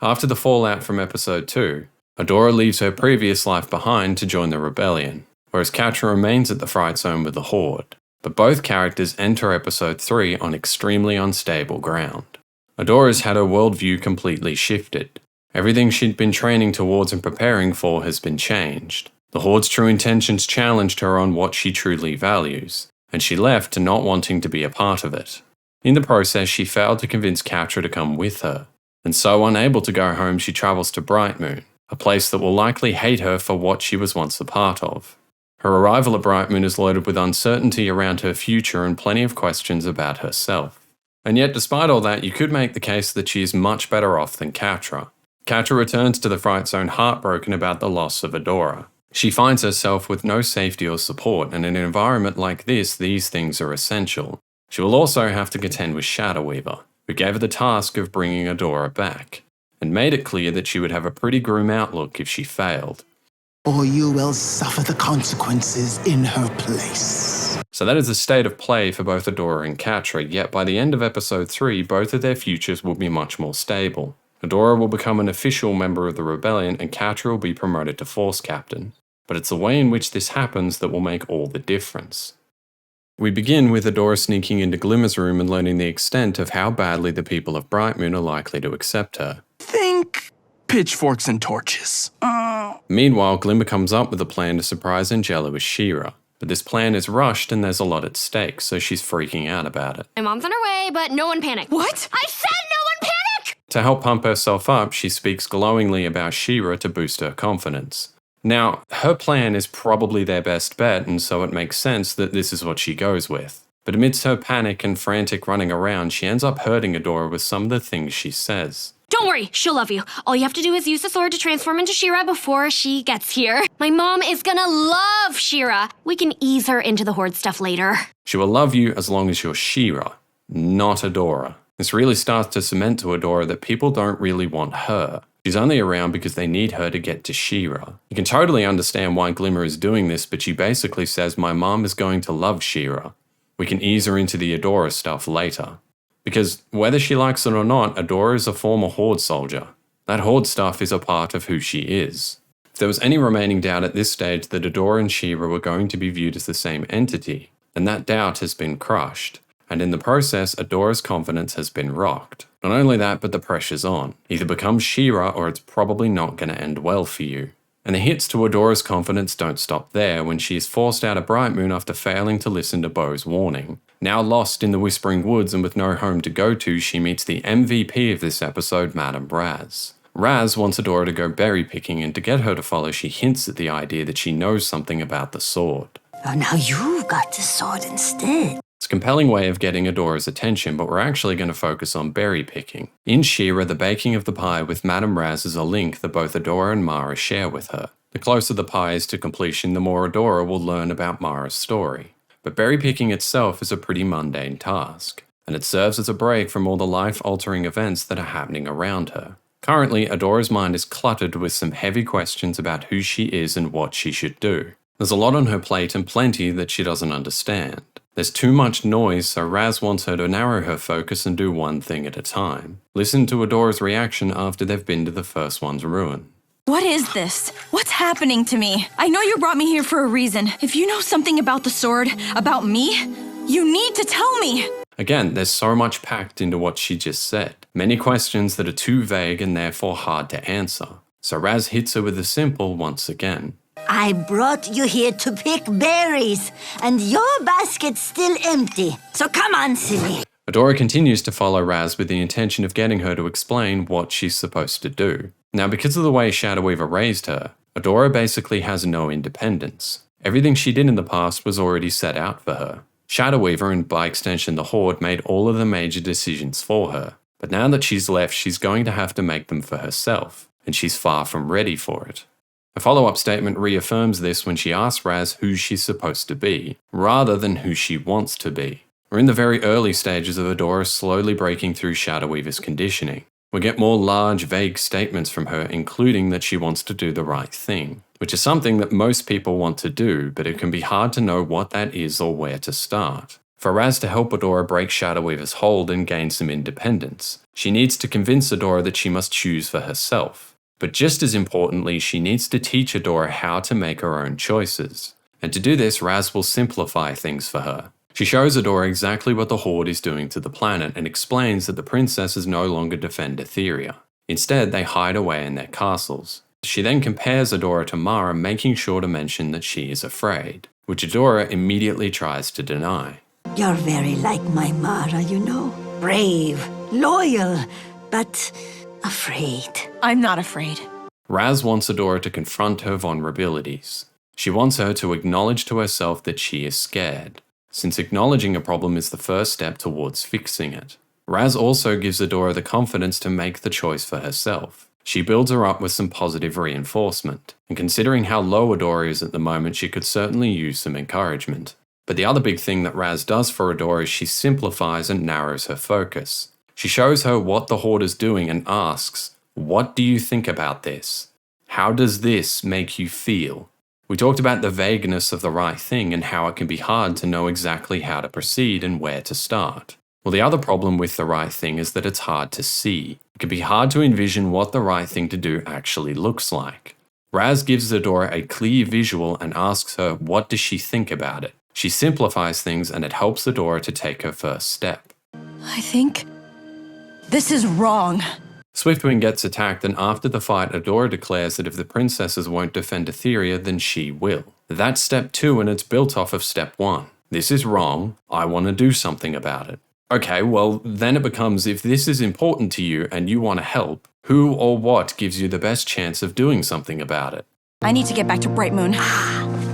After the fallout from episode 2, Adora leaves her previous life behind to join the rebellion, whereas Catra remains at the Fright Zone with the Horde. But both characters enter episode 3 on extremely unstable ground. Adora's had her worldview completely shifted. Everything she'd been training towards and preparing for has been changed. The Horde's true intentions challenged her on what she truly values, and she left to not wanting to be a part of it. In the process, she failed to convince Catra to come with her, and so unable to go home, she travels to Brightmoon, a place that will likely hate her for what she was once a part of. Her arrival at Brightmoon is loaded with uncertainty around her future and plenty of questions about herself. And yet, despite all that, you could make the case that she is much better off than Catra. Catra returns to the Fright Zone heartbroken about the loss of Adora. She finds herself with no safety or support, and in an environment like this, these things are essential. She will also have to contend with Shadow Weaver, who gave her the task of bringing Adora back, and made it clear that she would have a pretty grim outlook if she failed. Or you will suffer the consequences in her place. So that is the state of play for both Adora and Catra, yet by the end of episode 3, both of their futures will be much more stable. Adora will become an official member of the rebellion and Catra will be promoted to Force Captain. But it's the way in which this happens that will make all the difference. We begin with Adora sneaking into Glimmer's room and learning the extent of how badly the people of Brightmoon are likely to accept her. Think pitchforks and torches. Meanwhile, Glimmer comes up with a plan to surprise Angela with She-Ra. But this plan is rushed and there's a lot at stake, so she's freaking out about it. My mom's on her way, but no one panic. What? I said no one panic! To help pump herself up, she speaks glowingly about She-Ra to boost her confidence. Now, her plan is probably their best bet, and so it makes sense that this is what she goes with. But amidst her panic and frantic running around, she ends up hurting Adora with some of the things she says. Don't worry, she'll love you. All you have to do is use the sword to transform into She-Ra before she gets here. My mom is gonna love She-Ra. We can ease her into the Horde stuff later. She will love you as long as you're She-Ra, not Adora. This really starts to cement to Adora that people don't really want her. She's only around because they need her to get to She-Ra. You can totally understand why Glimmer is doing this, but she basically says, my mom is going to love She-Ra. We can ease her into the Adora stuff later. Because whether she likes it or not, Adora is a former Horde soldier. That Horde stuff is a part of who she is. If there was any remaining doubt at this stage that Adora and She-Ra were going to be viewed as the same entity, then that doubt has been crushed. And in the process, Adora's confidence has been rocked. Not only that, but the pressure's on. Either become She-Ra or it's probably not going to end well for you. And the hits to Adora's confidence don't stop there when she is forced out of Brightmoon after failing to listen to Bo's warning. Now lost in the Whispering Woods and with no home to go to, she meets the MVP of this episode, Madame Razz. Razz wants Adora to go berry picking, and to get her to follow, she hints at the idea that she knows something about the sword. Oh, now you've got the sword instead. It's a compelling way of getting Adora's attention, but we're actually going to focus on berry picking. In She-Ra, the baking of the pie with Madame Razz is a link that both Adora and Mara share with her. The closer the pie is to completion, the more Adora will learn about Mara's story. But berry picking itself is a pretty mundane task, and it serves as a break from all the life-altering events that are happening around her. Currently, Adora's mind is cluttered with some heavy questions about who she is and what she should do. There's a lot on her plate and plenty that she doesn't understand. There's too much noise, so Razz wants her to narrow her focus and do one thing at a time. Listen to Adora's reaction after they've been to the first one's ruin. What is this? What's happening to me? I know you brought me here for a reason. If you know something about the sword, about me, you need to tell me. Again, there's so much packed into what she just said. Many questions that are too vague and therefore hard to answer. So Razz hits her with the simple once again. I brought you here to pick berries, and your basket's still empty. So come on, silly. Adora continues to follow Razz with the intention of getting her to explain what she's supposed to do. Now, because of the way Shadow Weaver raised her, Adora basically has no independence. Everything she did in the past was already set out for her. Shadow Weaver, and by extension the Horde, made all of the major decisions for her. But now that she's left, she's going to have to make them for herself, and she's far from ready for it. A follow-up statement reaffirms this when she asks Razz who she's supposed to be, rather than who she wants to be. We're in the very early stages of Adora slowly breaking through Shadow Weaver's conditioning. We get more large, vague statements from her, including that she wants to do the right thing, which is something that most people want to do, but it can be hard to know what that is or where to start. For Razz to help Adora break Shadow Weaver's hold and gain some independence, She needs to convince Adora that she must choose for herself. But just as importantly, she needs to teach Adora how to make her own choices. And to do this, Razz will simplify things for her. She shows Adora exactly what the Horde is doing to the planet and explains that the princesses no longer defend Etheria. Instead, they hide away in their castles. She then compares Adora to Mara, making sure to mention that she is afraid, which Adora immediately tries to deny. You're very like my Mara, you know. Brave, loyal, but afraid. I'm not afraid. Razz wants Adora to confront her vulnerabilities. She wants her to acknowledge to herself that she is scared, since acknowledging a problem is the first step towards fixing it. Razz also gives Adora the confidence to make the choice for herself. She builds her up with some positive reinforcement, and considering how low Adora is at the moment, she could certainly use some encouragement. But the other big thing that Razz does for Adora is she simplifies and narrows her focus. She shows her what the Horde is doing and asks, "What do you think about this? How does this make you feel?" We talked about the vagueness of the right thing and how it can be hard to know exactly how to proceed and where to start. Well, the other problem with the right thing is that it's hard to see. It can be hard to envision what the right thing to do actually looks like. Razz gives Adora a clear visual and asks her what does she think about it. She simplifies things and it helps Adora to take her first step. I think this is wrong. Swiftwing gets attacked, and after the fight, Adora declares that if the princesses won't defend Etheria, then she will. That's step 2, and it's built off of step 1. This is wrong, I want to do something about it. Okay, well, then it becomes, if this is important to you and you want to help, who or what gives you the best chance of doing something about it? I need to get back to Bright Moon.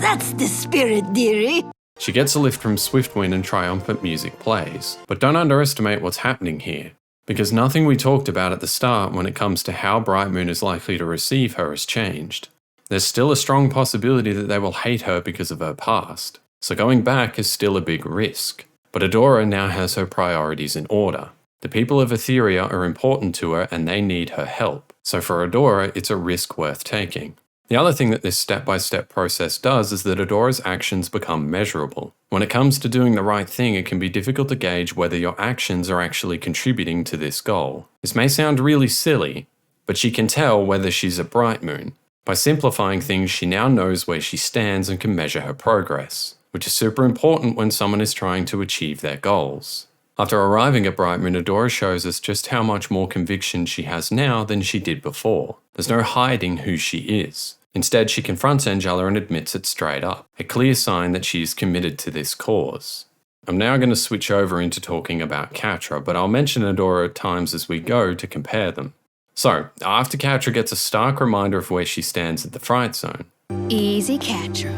That's the spirit, dearie. She gets a lift from Swiftwind and triumphant music plays. But don't underestimate what's happening here, because nothing we talked about at the start when it comes to how Bright Moon is likely to receive her has changed. There's still a strong possibility that they will hate her because of her past, so going back is still a big risk. But Adora now has her priorities in order. The people of Etheria are important to her and they need her help, so for Adora it's a risk worth taking. The other thing that this step-by-step process does is that Adora's actions become measurable. When it comes to doing the right thing, it can be difficult to gauge whether your actions are actually contributing to this goal. This may sound really silly, but she can tell whether she's a Bright Moon. By simplifying things, she now knows where she stands and can measure her progress, which is super important when someone is trying to achieve their goals. After arriving at Bright Moon, Adora shows us just how much more conviction she has now than she did before. There's no hiding who she is. Instead, she confronts Angela and admits it straight up, a clear sign that she is committed to this cause. I'm now going to switch over into talking about Catra, but I'll mention Adora at times as we go to compare them. So, after Catra gets a stark reminder of where she stands at the Fright Zone, Easy, Catra.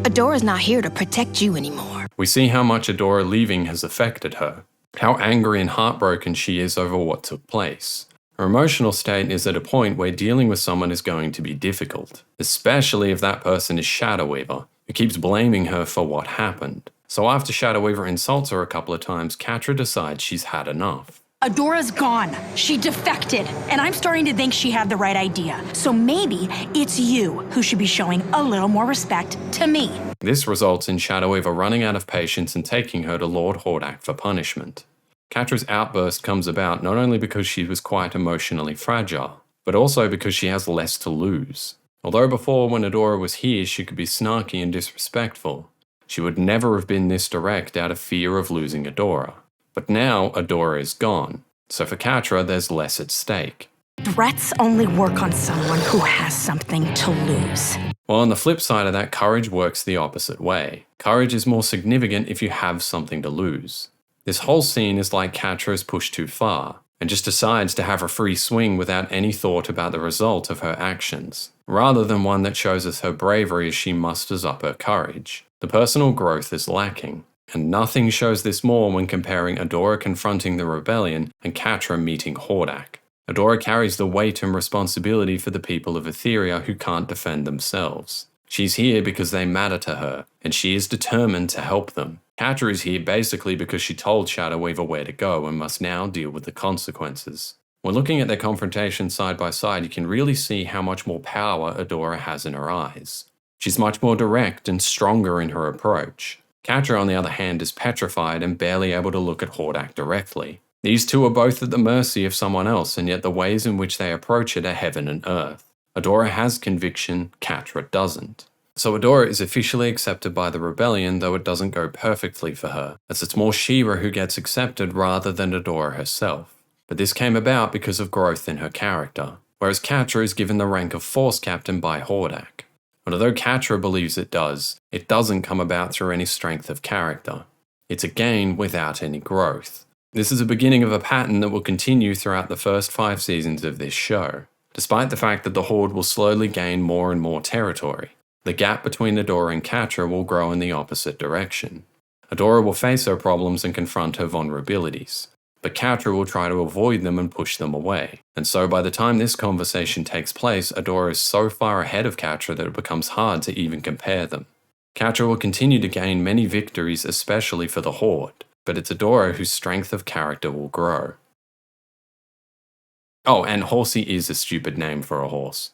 Adora's not here to protect you anymore. we see how much Adora leaving has affected her, how angry and heartbroken she is over what took place. Her emotional state is at a point where dealing with someone is going to be difficult, especially if that person is Shadow Weaver, who keeps blaming her for what happened. So after Shadow Weaver insults her a couple of times, Catra decides she's had enough. Adora's gone. She defected, and I'm starting to think she had the right idea. So maybe it's you who should be showing a little more respect to me. This results in Shadow Weaver running out of patience and taking her to Lord Hordak for punishment. Catra's outburst comes about not only because she was quite emotionally fragile, but also because she has less to lose. Although before, when Adora was here, she could be snarky and disrespectful, she would never have been this direct out of fear of losing Adora. But now, Adora is gone, so for Catra, there's less at stake. Threats only work on someone who has something to lose. While on the flip side of that, courage works the opposite way. Courage is more significant if you have something to lose. This whole scene is like Catra is pushed too far, and just decides to have a free swing without any thought about the result of her actions, rather than one that shows us her bravery as she musters up her courage. The personal growth is lacking, and nothing shows this more when comparing Adora confronting the rebellion and Catra meeting Hordak. Adora carries the weight and responsibility for the people of Etheria who can't defend themselves. She's here because they matter to her, and she is determined to help them. Catra is here basically because she told Shadow Weaver where to go and must now deal with the consequences. When looking at their confrontation side by side, you can really see how much more power Adora has in her eyes. She's much more direct and stronger in her approach. Catra, on the other hand, is petrified and barely able to look at Hordak directly. These two are both at the mercy of someone else, and yet the ways in which they approach it are heaven and earth. Adora has conviction, Catra doesn't. So Adora is officially accepted by the rebellion, though it doesn't go perfectly for her, as it's more She-Ra who gets accepted rather than Adora herself. But this came about because of growth in her character, whereas Catra is given the rank of Force Captain by Hordak. But although Catra believes it doesn't come about through any strength of character. It's a gain without any growth. This is a beginning of a pattern that will continue throughout the first 5 seasons of this show, despite the fact that the Horde will slowly gain more and more territory. The gap between Adora and Catra will grow in the opposite direction. Adora will face her problems and confront her vulnerabilities, but Catra will try to avoid them and push them away. And so by the time this conversation takes place, Adora is so far ahead of Catra that it becomes hard to even compare them. Catra will continue to gain many victories, especially for the Horde, but it's Adora whose strength of character will grow. Oh, and Horsey is a stupid name for a horse.